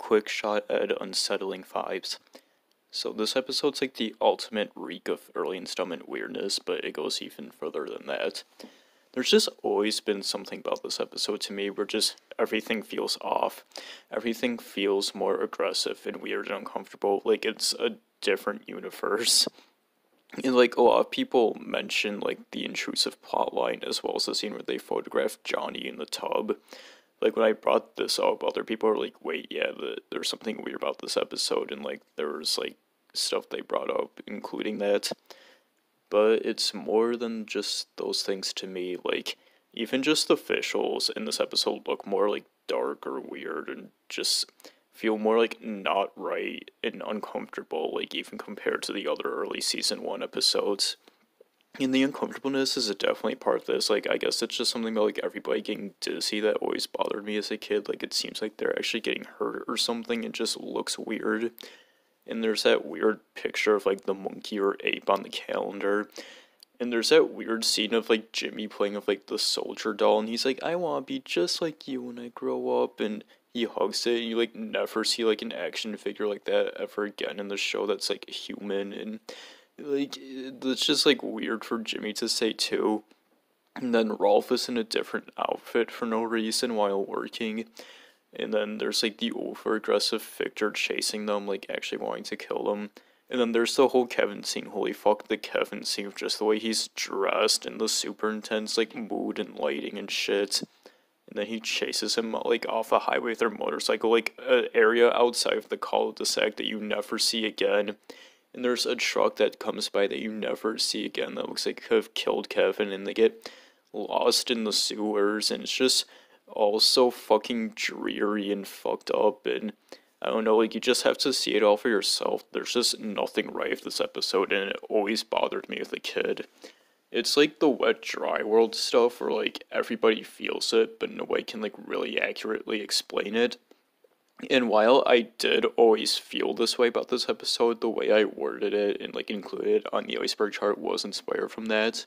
quick shot at Unsettling vibes. So this episode's like the ultimate reek of early installment weirdness, but it goes even further than that. There's just always been something about this episode to me where just everything feels off. Everything feels more aggressive and weird and uncomfortable, like it's a different universe. And like a lot of people mention like the intrusive plotline as well as the scene where they photographed Johnny in the tub. Like when I brought this up, other people are like, wait, yeah, there's something weird about this episode, and like there was like stuff they brought up, including that. But it's more than just those things to me. Like, even just the visuals in this episode look more like dark or weird and just feel more like not right and uncomfortable, like even compared to the other early season 1 episodes. And the uncomfortableness is definitely part of this. Like, I guess it's just something about like everybody getting dizzy that always bothered me as a kid. Like, it seems like they're actually getting hurt or something. It just looks weird. And there's that weird picture of, like, the monkey or ape on the calendar. And there's that weird scene of, like, Jimmy playing with, like, the soldier doll. And he's like, I want to be just like you when I grow up. And he hugs it. And you, like, never see, like, an action figure like that ever again in the show that's, like, human. And, like, it's just, like, weird for Jimmy to say, too. And then Rolf is in a different outfit for no reason while working. And then there's, like, the over-aggressive Victor chasing them, like, actually wanting to kill them. And then there's the whole Kevin scene. Holy fuck, the Kevin scene of just the way he's dressed and the super intense, like, mood and lighting and shit. And then he chases him, like, off a highway with their motorcycle, like, an area outside of the cul-de-sac that you never see again. And there's a truck that comes by that you never see again that looks like it could have killed Kevin, and they get lost in the sewers, and it's just all so fucking dreary and fucked up, and I don't know, like, you just have to see it all for yourself. There's just nothing right with this episode, and it always bothered me as a kid. It's like the wet dry world stuff where, like, everybody feels it, but nobody can, like, really accurately explain it. And while I did always feel this way about this episode, the way I worded it and, like, included it on the iceberg chart was inspired from that.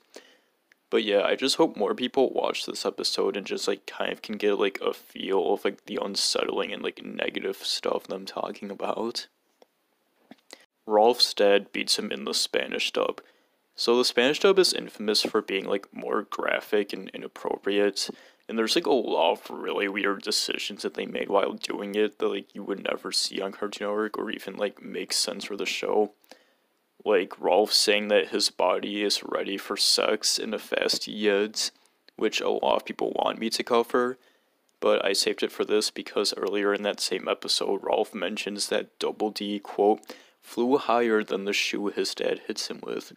But yeah, I just hope more people watch this episode and just, like, kind of can get, like, a feel of, like, the unsettling and, like, negative stuff that I'm talking about. Rolf's dad beats him in the Spanish dub. So the Spanish dub is infamous for being, like, more graphic and inappropriate. And there's, like, a lot of really weird decisions that they made while doing it that, like, you would never see on Cartoon Network or even, like, make sense for the show. Like, Rolf saying that his body is ready for sex in a fast yet, which a lot of people want me to cover, but I saved it for this because earlier in that same episode, Rolf mentions that Double D, quote, flew higher than the shoe his dad hits him with,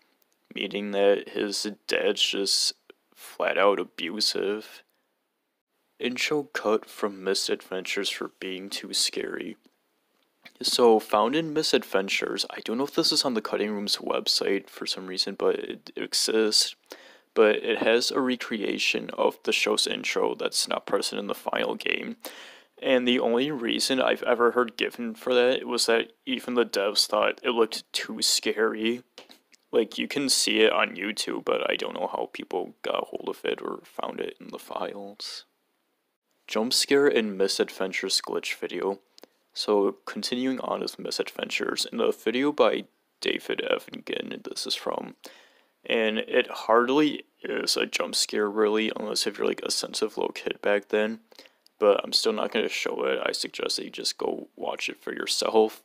meaning that his dad's just flat out abusive. Intro cut from Misadventures for being too scary. So, found in Misadventures, I don't know if this is on the Cutting Room's website for some reason, but it exists. But it has a recreation of the show's intro that's not present in the final game. And the only reason I've ever heard given for that was that even the devs thought it looked too scary. Like, you can see it on YouTube, but I don't know how people got a hold of it or found it in the files. Jumpscare in Misadventures glitch video. So, continuing on with Misadventures, in a video by David Evingen, this is from, and it hardly is a jump scare, really, unless if you're, like, a sensitive little kid back then, but I'm still not going to show it. I suggest that you just go watch it for yourself.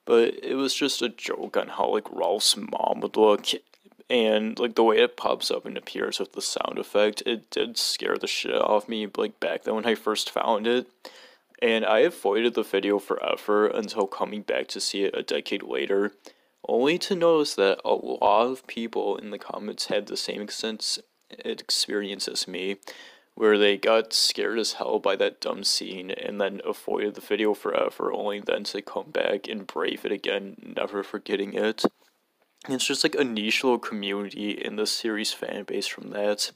But it was just a joke on how, like, Rolf's mom would look, and, like, the way it pops up and appears with the sound effect, it did scare the shit out of me, like, back then when I first found it. And I avoided the video forever until coming back to see it a decade later, only to notice that a lot of people in the comments had the same experience as me, where they got scared as hell by that dumb scene and then avoided the video forever, only then to come back and brave it again, never forgetting it. It's just like a niche little community in the series fan base from that,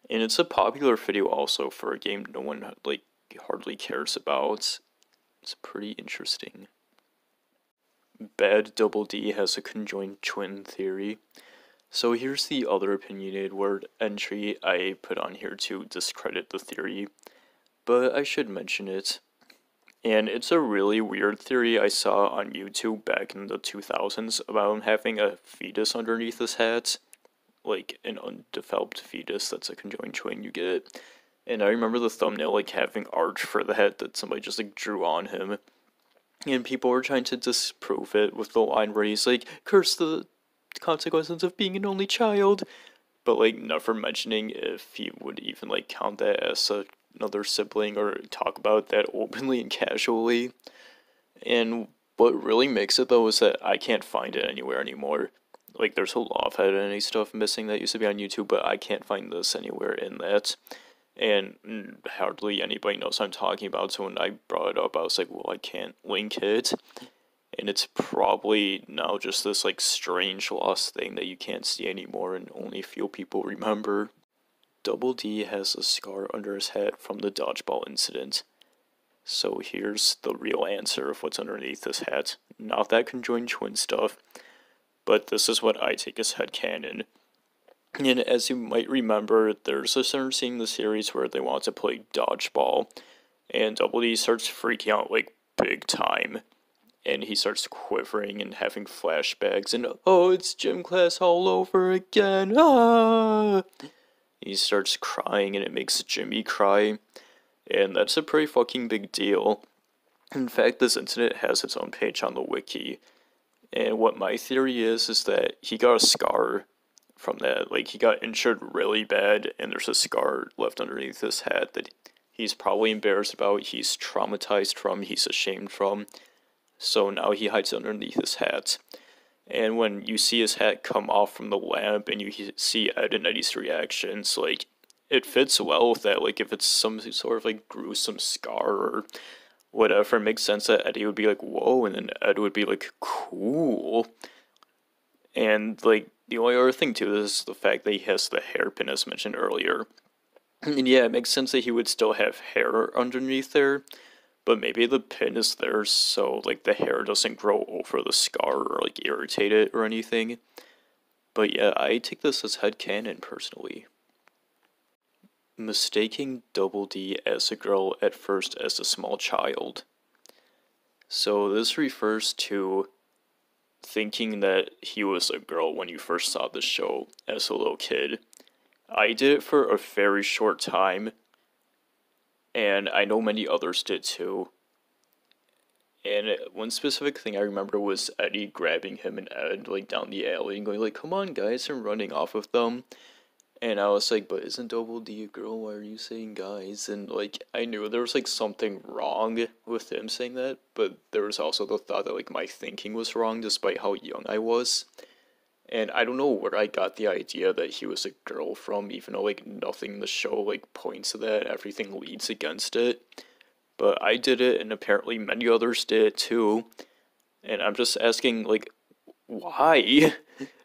and it's a popular video also for a game no one, like, hardly cares about. It's pretty interesting. Bad Double D has a conjoined twin theory. So here's the other opinionated word entry I put on here to discredit the theory, but I should mention it. And it's a really weird theory I saw on YouTube back in the 2000s about him having a fetus underneath his hat. Like an undeveloped fetus that's a conjoined twin you get. And I remember the thumbnail like having art for the head that somebody just like drew on him. And people were trying to disprove it with the line where he's like, curse the consequences of being an only child. But like never mentioning if he would even like count that as another sibling or talk about that openly and casually. And what really makes it though is that I can't find it anywhere anymore. Like there's a lot of identity stuff missing that used to be on YouTube, but I can't find this anywhere in that. And hardly anybody knows what I'm talking about, so when I brought it up, I was like, well, I can't link it. And it's probably now just this like strange lost thing that you can't see anymore and only a few people remember. Double D has a scar under his head from the dodgeball incident. So here's the real answer of what's underneath his hat. Not that conjoined twin stuff, but this is what I take as headcanon. And as you might remember, there's a certain scene in the series where they want to play dodgeball, and Double D starts freaking out like big time. And he starts quivering and having flashbacks, and oh, it's gym class all over again, ah! He starts crying, and it makes Jimmy cry, and that's a pretty fucking big deal. In fact, this incident has its own page on the wiki, and what my theory is that he got a scar from that. Like, he got injured really bad, and there's a scar left underneath his hat that he's probably embarrassed about, he's traumatized from, he's ashamed from. So now he hides underneath his hat. And when you see his hat come off from the lamp and you see Ed and Eddy's reactions, like, it fits well with that. Like, if it's some sort of, like, gruesome scar or whatever, it makes sense that Eddy would be like, whoa, and then Ed would be like, cool. And, like, the only other thing, too, is the fact that he has the hairpin, as mentioned earlier. And yeah, it makes sense that he would still have hair underneath there. But maybe the pin is there so, like, the hair doesn't grow over the scar or, like, irritate it or anything. But yeah, I take this as headcanon, personally. Mistaking Double D as a girl at first as a small child. So this refers to thinking that he was a girl when you first saw the show as a little kid. I did it for a very short time, and I know many others did too. And one specific thing I remember was Eddy grabbing him and Ed, like, down the alley and going, like, come on, guys, and running off with them. And I was like, but isn't Double D a girl? Why are you saying guys? And, like, I knew there was, like, something wrong with him saying that, but there was also the thought that, like, my thinking was wrong despite how young I was. And I don't know where I got the idea that he was a girl from, even though, like, nothing in the show, like, points to that. Everything leads against it. But I did it, and apparently many others did it too. And I'm just asking, like, why?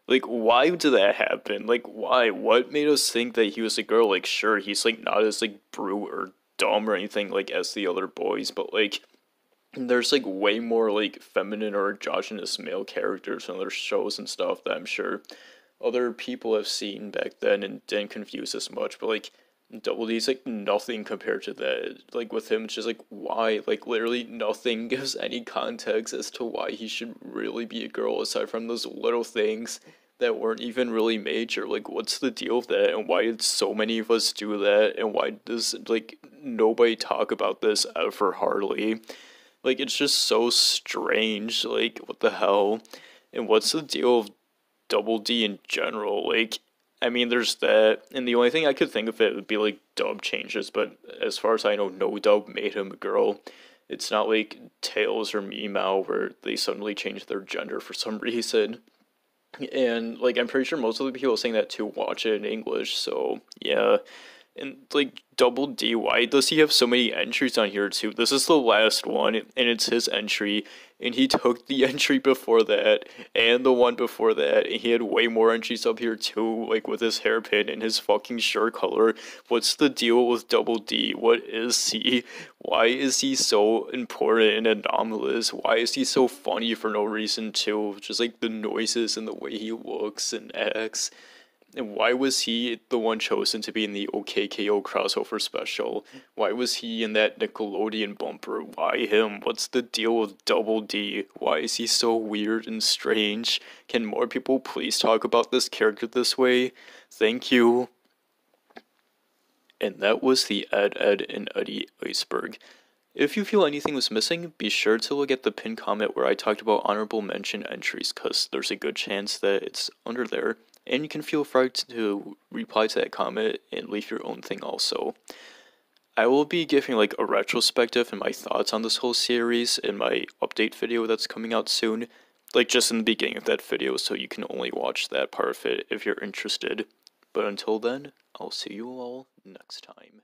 Like, why did that happen? Like, why? What made us think that he was a girl? Like, sure, he's, like, not as, like, brute or dumb or anything, like, as the other boys, but, like, there's, like, way more, like, feminine or androgynous male characters in other shows and stuff that I'm sure other people have seen back then and didn't confuse as much, but, like, Double D's, like, nothing compared to that. Like, with him, it's just, like, why? Like, literally nothing gives any context as to why he should really be a girl, aside from those little things that weren't even really major. Like, what's the deal with that, and why did so many of us do that, and why does, like, nobody talk about this ever, hardly? Like, it's just so strange, like, what the hell? And what's the deal of Double D in general? Like, I mean, there's that, and the only thing I could think of it would be, like, dub changes, but as far as I know, no dub made him a girl. It's not like Tails or Meow where they suddenly changed their gender for some reason. And, like, I'm pretty sure most of the people saying that too watch it in English, so, yeah. And, like, Double D, why does he have so many entries on here, too? This is the last one, and it's his entry, and he took the entry before that, and the one before that, and he had way more entries up here, too, like, with his hairpin and his fucking shirt color. What's the deal with Double D? What is he? Why is he so important and anomalous? Why is he so funny for no reason, too? Just, like, the noises and the way he looks and acts. And why was he the one chosen to be in the OKKO crossover special? Why was he in that Nickelodeon bumper? Why him? What's the deal with Double D? Why is he so weird and strange? Can more people please talk about this character this way? Thank you. And that was the Ed and Eddy Iceberg. If you feel anything was missing, be sure to look at the pinned comment where I talked about honorable mention entries, because there's a good chance that it's under there. And you can feel free to reply to that comment and leave your own thing also. I will be giving like a retrospective and my thoughts on this whole series in my update video that's coming out soon. Like just in the beginning of that video, so you can only watch that part of it if you're interested. But until then, I'll see you all next time.